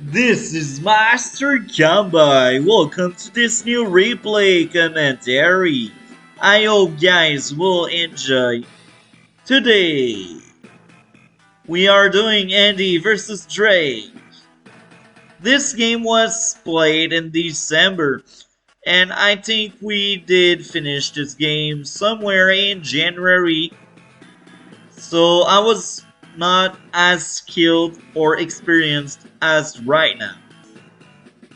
This is Master Kambai. Welcome to this new replay commentary. I hope guys will enjoy. Today, we are doing Andy versus Drake. This game was played in December, and I think we did finish this game somewhere in January. So I was not as skilled or experienced as right now.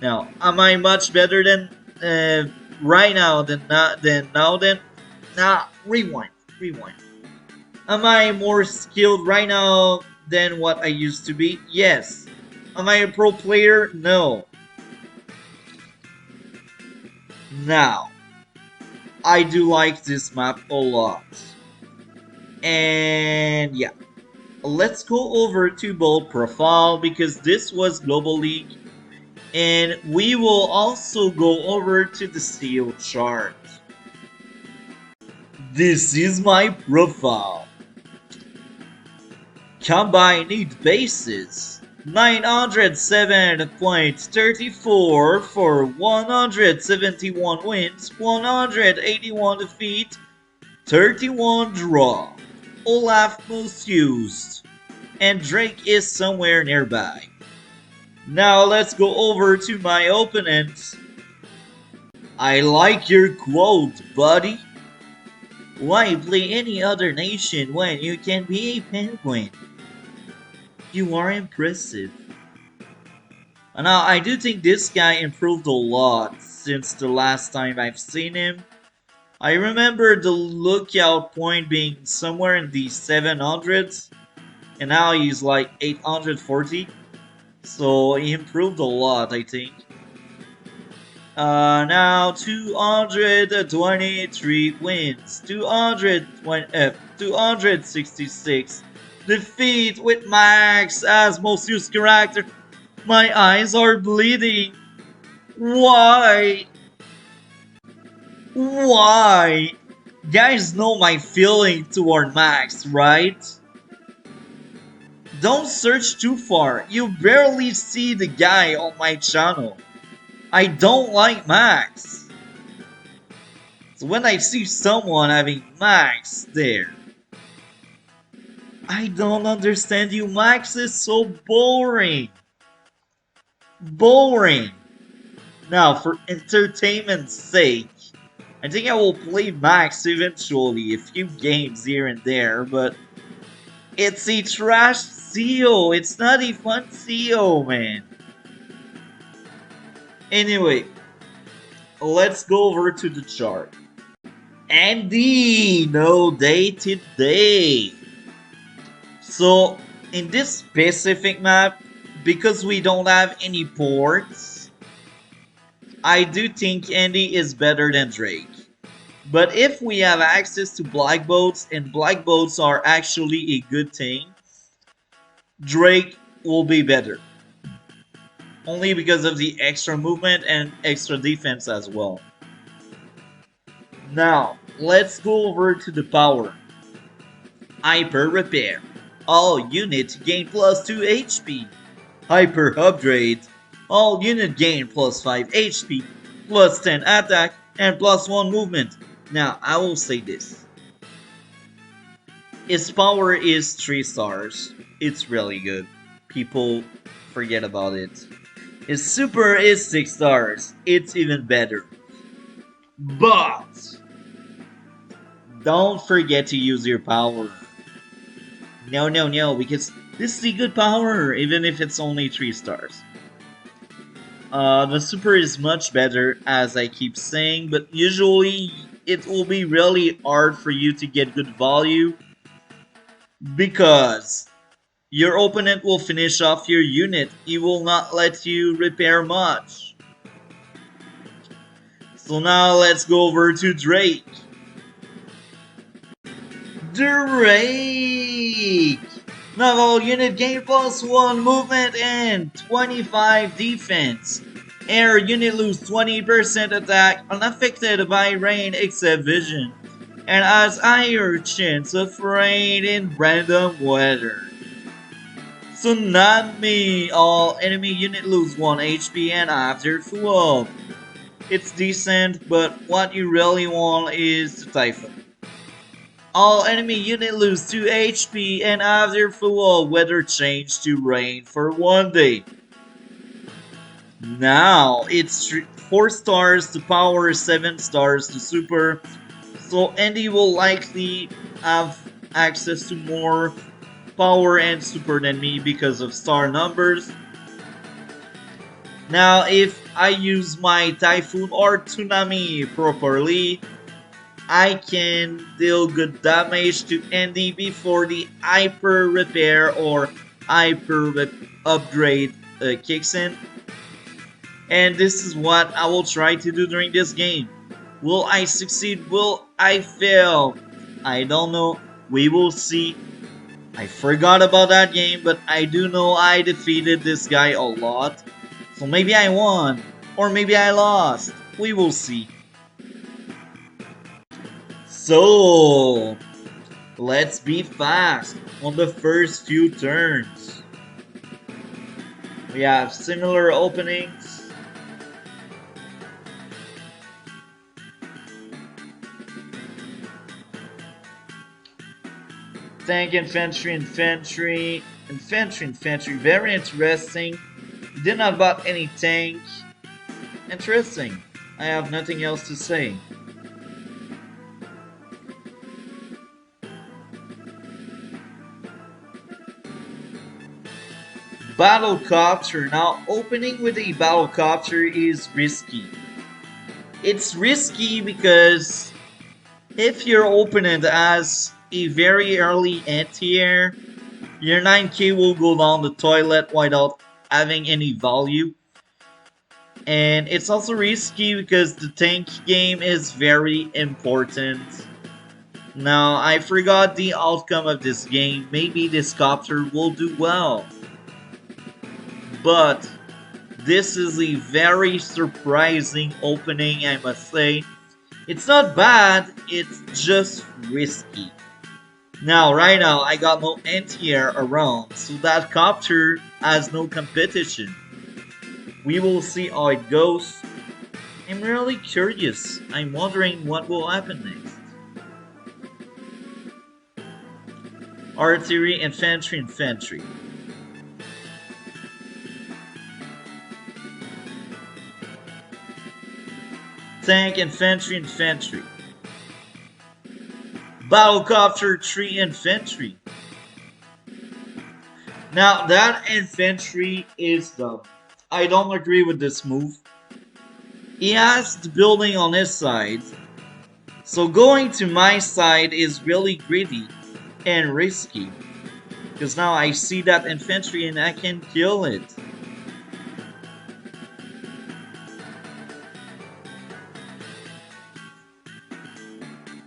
Now, am I much better than right now than now? Nah, rewind. Am I more skilled right now than what I used to be? Yes. Am I a pro player? No. Now, I do like this map a lot. And yeah, let's go over to Bold Profile because this was Global League. And we will also go over to the CEO chart. This is my profile. Combined bases 907.34 for 171 wins, 181 defeat, 31 draw. Olaf most used, and Drake is somewhere nearby. Now let's go over to my opponent. I like your quote, buddy. Why play any other nation when you can be a penguin? You are impressive. Now I do think this guy improved a lot since the last time I've seen him. I remember the lookout point being somewhere in the 700s, and now he's like 840. So he improved a lot, I think. Now 223 wins, 266 defeat with Max as most used character. My eyes are bleeding. Why? Why? Guys know my feeling toward Max, right? Don't search too far. You barely see the guy on my channel. I don't like Max. So when I see someone having Max there, I don't understand you. Max is so boring. Boring. Now, for entertainment's sake, I think I will play Max eventually, a few games here and there, but it's a trash CEO. It's not a fun CEO, man. Anyway, let's go over to the chart. Andy, no day today. So, in this specific map, because we don't have any ports, I do think Andy is better than Drake. But if we have access to black boats, and black boats are actually a good thing, Drake will be better. Only because of the extra movement and extra defense as well. Now, let's go over to the power. Hyper Repair. All units gain plus 2 HP. Hyper Upgrade. All unit gain plus 5 HP, plus 10 attack, and plus 1 movement. Now, I will say this. Its power is 3 stars. It's really good. People forget about it. Its super is 6 stars. It's even better. But don't forget to use your power. No, because this is a good power, even if it's only 3 stars. The super is much better, as I keep saying, but usually it will be really hard for you to get good value because your opponent will finish off your unit. He will not let you repair much. So now let's go over to Drake. Drake! Naval unit gain plus 1 movement and 25 defense. Air unit lose 20% attack unaffected by rain except vision, and has higher chance of rain in random weather. Tsunami! All enemy unit lose 1 HP and after full. It's decent, but what you really want is the Typhoon. All enemy unit lose 2 HP and after full weather change to rain for 1 day. Now it's 4 stars to power, 7 stars to super, so Andy will likely have access to more power and super than me because of star numbers. Now if I use my Typhoon or Tsunami properly, I can deal good damage to Andy before the hyper repair or hyper upgrade kicks in. And this is what I will try to do during this game. Will I succeed? Will I fail? I don't know. We will see. I forgot about that game, but I do know I defeated this guy a lot. So maybe I won, or maybe I lost. We will see. So, let's be fast on the first few turns. We have similar openings. Tank, infantry, infantry, infantry, infantry. Very interesting. Did not bought any tank. Interesting. I have nothing else to say. Battlecopter. Now, opening with a battlecopter is risky. It's risky because if your opponent has a very early anti-air, your 9k will go down the toilet without having any value. And it's also risky because the tank game is very important. Now, I forgot the outcome of this game. Maybe this copter will do well. But this is a very surprising opening, I must say. It's not bad, it's just risky. Now, right now, I got no anti-air around, so that copter has no competition. We will see how it goes. I'm really curious. I'm wondering what will happen next. Artillery, infantry, infantry. Tank, infantry, infantry. Battlecopter, 3 infantry. Now that infantry is dumb. I don't agree with this move. He has the building on his side, so going to my side is really greedy and risky. Because now I see that infantry and I can kill it.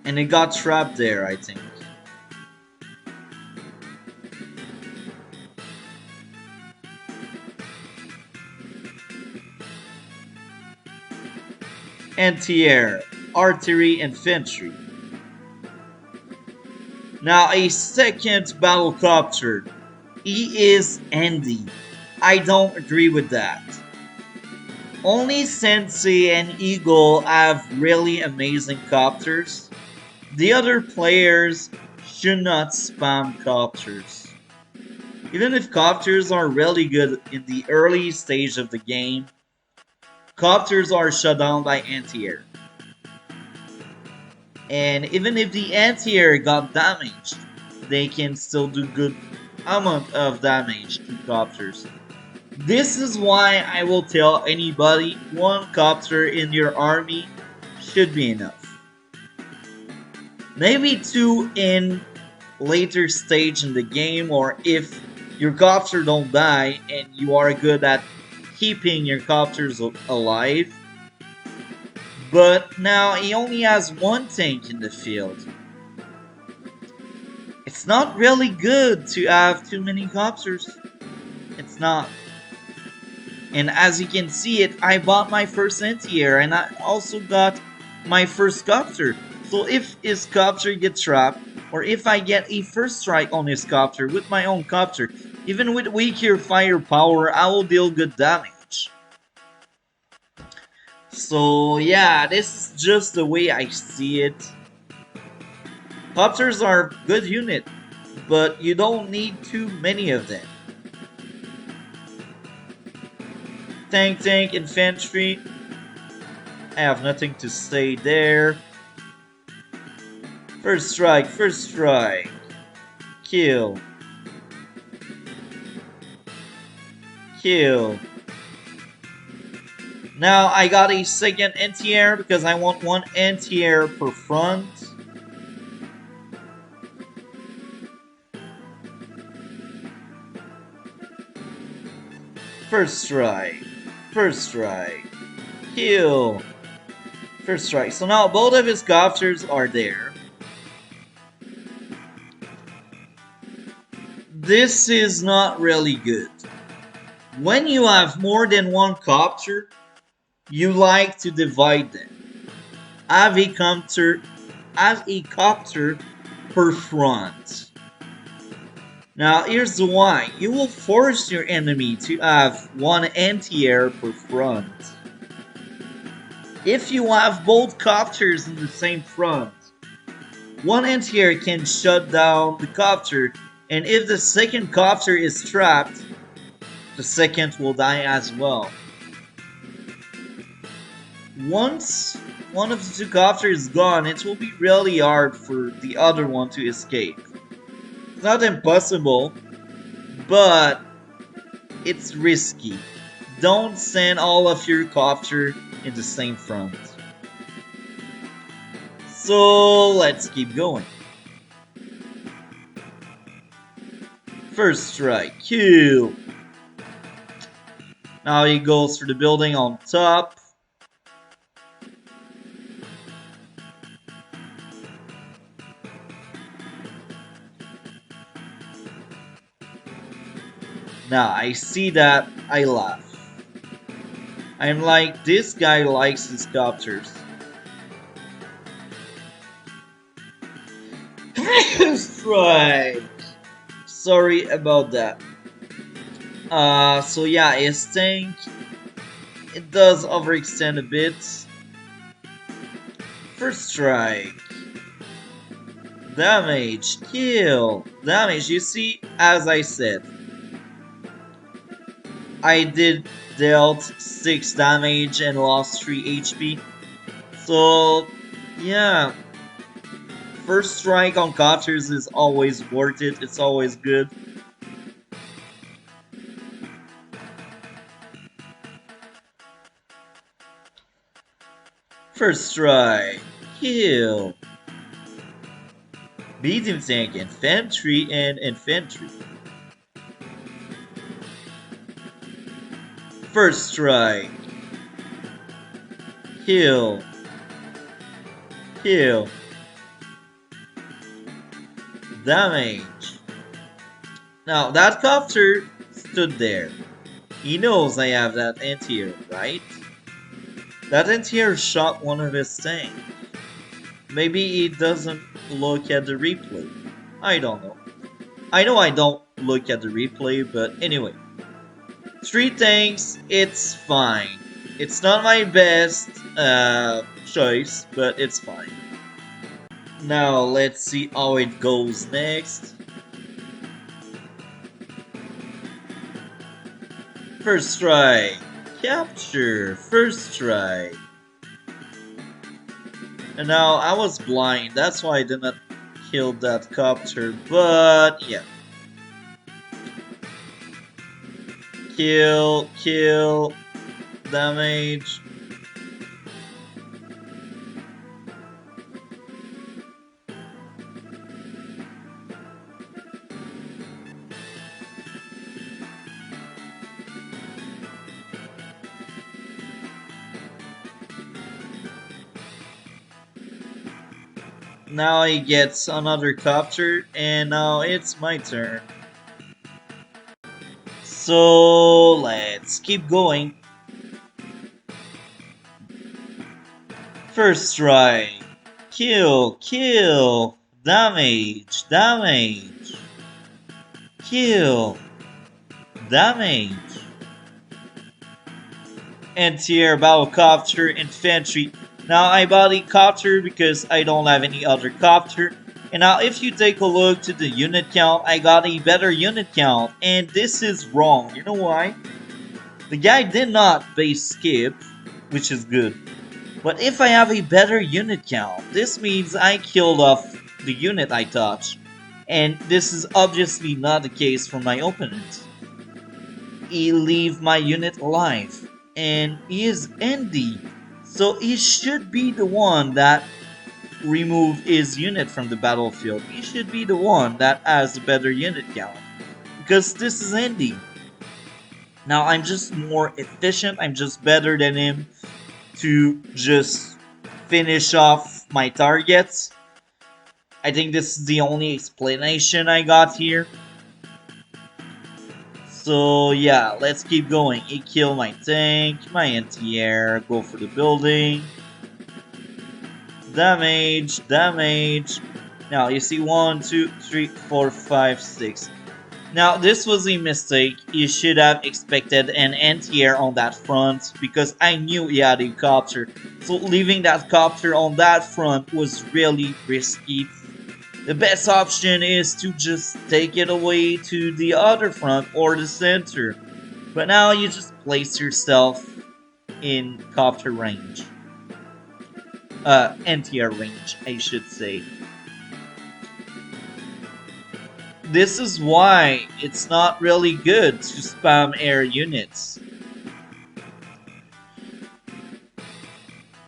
And it got trapped there, I think. Anti-air, artillery, infantry. Now a second battlecopter. He is Andy. I don't agree with that. Only Sensei and Eagle have really amazing copters. The other players should not spam copters. Even if copters are really good in the early stage of the game, copters are shut down by anti-air. And even if the anti-air got damaged, they can still do good amount of damage to copters. This is why I will tell anybody 1 copter in your army should be enough. Maybe 2 in later stage in the game, or if your copter don't die and you are good at keeping your copters alive. But now he only has 1 tank in the field. It's not really good to have too many copters. It's not. And as you can see it, I bought my first anti-air and I also got my first copter. So if his copter gets trapped, or if I get a first strike on his copter with my own copter, Even with weaker firepower, I will deal good damage. So yeah, this is just the way I see it. Copters are good unit, but you don't need too many of them. Tank, infantry. I have nothing to say there. First strike, Kill. Kill. Now I got a second anti-air because I want one anti-air per front. First strike. Kill. First strike. So now both of his copters are there. This is not really good. When you have more than one copter, you like to divide them. Have a copter per front. Now here's why. You will force your enemy to have one anti-air per front. If you have both copters in the same front, one anti-air can shut down the copter, and if the second copter is trapped, the second will die as well. Once one of the two copters is gone, it will be really hard for the other one to escape. It's not impossible, but it's risky. Don't send all of your copter in the same front. So let's keep going. First strike, kill. Now he goes for the building on top. Now I see that, I laugh. I'm like, this guy likes his copters. Strike. Sorry about that. So yeah, his tank, it does overextend a bit. First strike. Damage, kill. Damage, you see, as I said, I did dealt 6 damage and lost 3 HP. So, yeah. First strike on copters is always worth it, it's always good. First strike, kill. Medium tank, infantry, and infantry. First strike, kill. Damage. Now that copter stood there. He knows I have that anti-air, right? That anti-air shot one of his tanks. Maybe he doesn't look at the replay. I don't know. I know I don't look at the replay, but anyway. 3 tanks, it's fine. It's not my best choice, but it's fine. Now let's see how it goes next. First strike. Capture. First strike. And now I was blind, that's why I did not kill that copter, but yeah. Kill. Damage. Now he gets another copter, and now it's my turn. So let's keep going. First strike. Kill. Damage. Kill. damage. Anti-air, battlecopter, infantry. Now I bought a copter because I don't have any other copter. And now if you take a look to the unit count, I got a better unit count. And this is wrong. You know why? The guy did not base skip, which is good. But if I have a better unit count, this means I killed off the unit I touched. And this is obviously not the case for my opponent. He leave my unit alive. And he is Andy. So he should be the one that removed his unit from the battlefield. He should be the one that has a better unit count. Because this is Andy. Now I'm just more efficient, I'm just better than him to just finish off my targets. I think this is the only explanation I got here. So yeah, let's keep going. He killed my tank, my anti-air, go for the building. Damage, damage. Now you see 1, 2, 3, 4, 5, 6. Now this was a mistake. You should have expected an anti-air on that front because I knew he had a copter. So leaving that copter on that front was really risky. The best option is to just take it away to the other front or the center. But now you just place yourself in copter range. Anti-air range, I should say. This is why it's not really good to spam air units.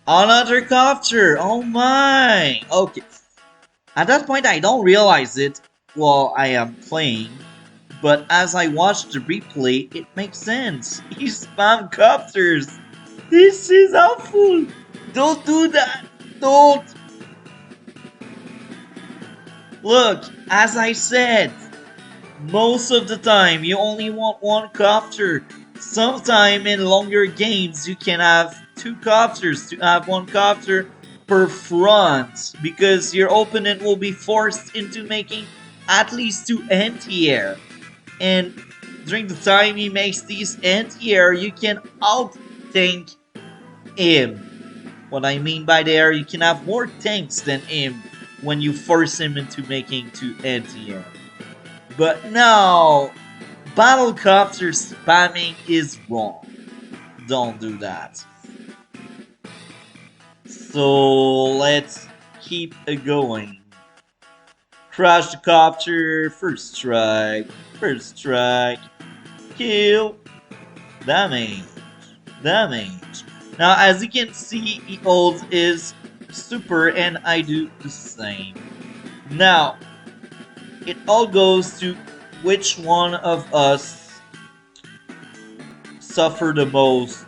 Another copter! Oh my! Okay. At that point I don't realize it while I am playing. But as I watch the replay, it makes sense. He spam copters! This is awful! Don't do that! Don't! Look, as I said, most of the time you only want one copter. Sometime in longer games you can have two copters to have one copter per front because your opponent will be forced into making at least two anti-air. And during the time he makes these anti-air, you can out-tank him. What I mean by there, you can have more tanks than him when you force him into making two anti-air. But no, battlecopter spamming is wrong. Don't do that. So let's keep it going. Crash the copter, first strike, kill, damage, damage. Now as you can see, he holds his super and I do the same. Now, it all goes to which one of us suffer the most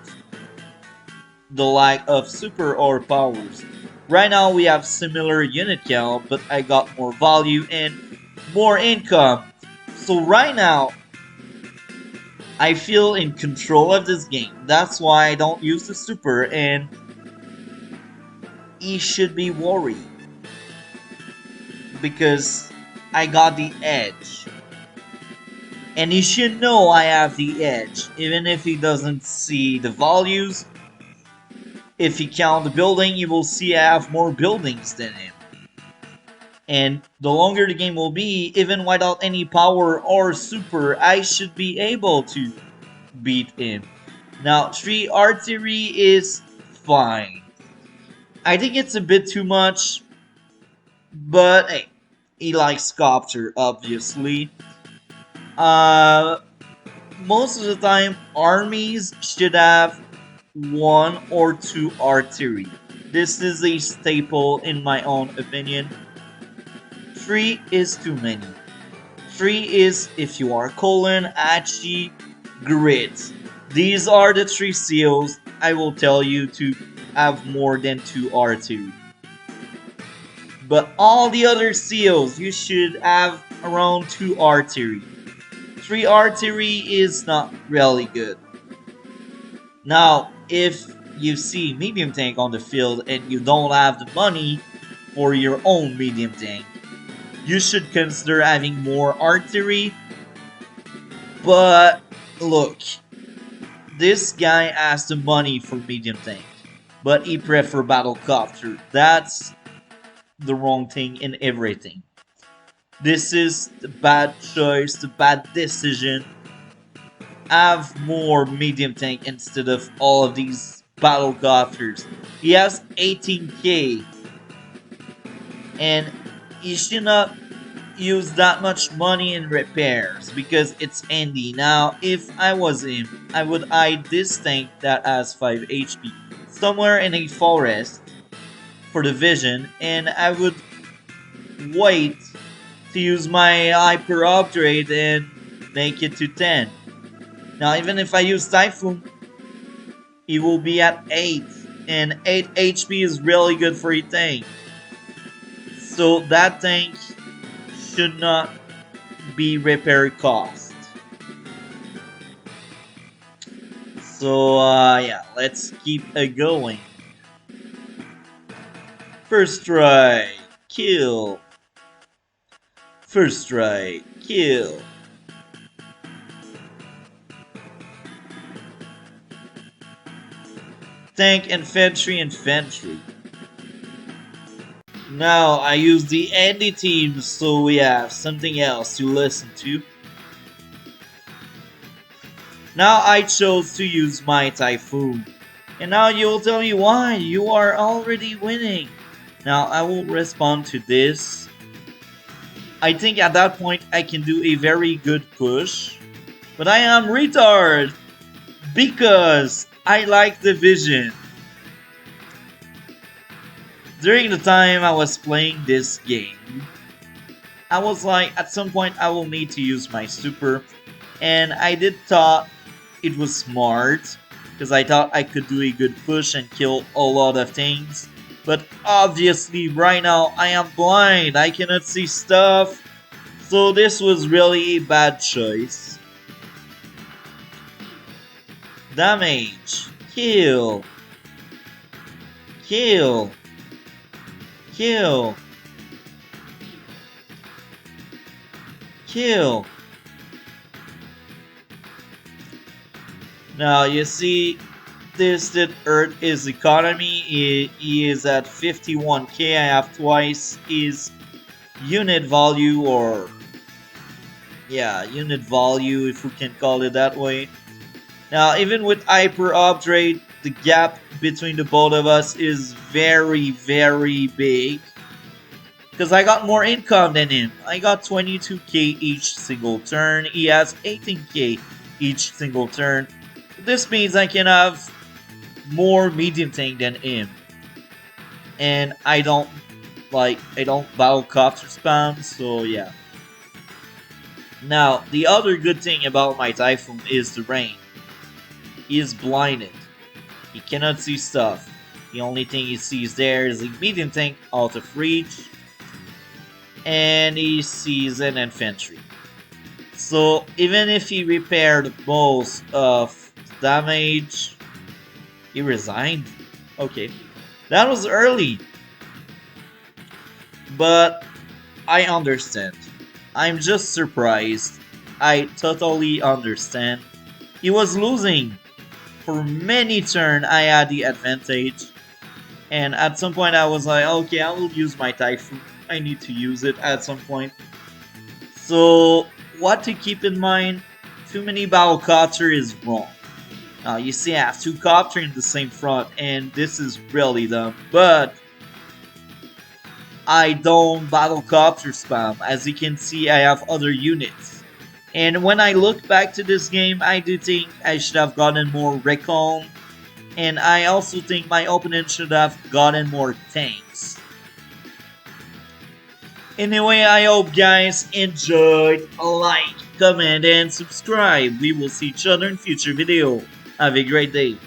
the lack of super or powers. Right now we have similar unit count, but I got more value and more income. So right now, I feel in control of this game. That's why I don't use the super and he should be worried. Because I got the edge. And he should know I have the edge. Even if he doesn't see the values. If he count the building, you will see I have more buildings than him. And the longer the game will be, even without any power or super, I should be able to beat him. Now, 3 artillery is fine. I think it's a bit too much, but hey, he likes copter, obviously. Most of the time, armies should have 1 or 2 artillery. This is a staple in my own opinion. 3 is too many. 3 is if you are Colin, Achi, Grit. These are the 3 seals I will tell you to have more than 2 artillery. But all the other seals, you should have around 2 artillery. 3 artillery is not really good. Now, if you see medium tank on the field and you don't have the money for your own medium tank, you should consider having more artillery. But Look, this guy has the money for medium tank, but he prefer battle copter. That's the wrong thing in everything. This is the bad choice, the bad decision. Have more medium tank instead of all of these battle copters. He has 18k, and he should not use that much money in repairs because it's Andy. Now, if I was him, I would hide this tank that has 5 HP somewhere in a forest for the vision, and I would wait to use my hyper upgrade and make it to 10. Now, even if I use Typhoon, he will be at 8, and 8 HP is really good for a tank. So that tank should not be repair cost. So yeah, let's keep going. First try, kill. First try, kill. Tank, infantry, infantry. Now I use the Andy team so we have something else to listen to. Now I chose to use my Typhoon. And now you'll tell me why, you are already winning. Now I will respond to this. I think at that point I can do a very good push. But I am retard! Because I like the vision. During the time I was playing this game, I was like, at some point I will need to use my super. And I did thought it was smart, because I thought I could do a good push and kill a lot of things. But obviously right now I am blind, I cannot see stuff. So this was really a bad choice. Damage. Kill. Kill. Kill. Kill. Now you see, this that Earth is economy. He is at 51k. I have twice his unit value, or yeah, unit value if we can call it that way. Now even with hyper upgrade, the gap between the both of us is very big. Because I got more income than him. I got 22k each single turn. He has 18k each single turn. This means I can have more medium tank than him. And I don't battle copter spam, so yeah. Now, the other good thing about my Typhoon is the rain. He is blinded. He cannot see stuff. The only thing he sees there is a medium tank out of reach. And he sees an infantry. So even if he repaired most of damage, he resigned. Okay, that was early, but I understand. I'm just surprised. I totally understand. He was losing. For many turns I had the advantage, and at some point I was like, okay, I will use my Typhoon. I need to use it at some point. So what to keep in mind, too many battle copter is wrong. Now you see I have 2 copter in the same front, and this is really dumb, but I don't battle copter spam. As you can see, I have other units. And when I look back to this game, I do think I should have gotten more recon, and I also think my opponent should have gotten more tanks. Anyway, I hope guys enjoyed. Like, comment, and subscribe. We will see each other in future video. Have a great day.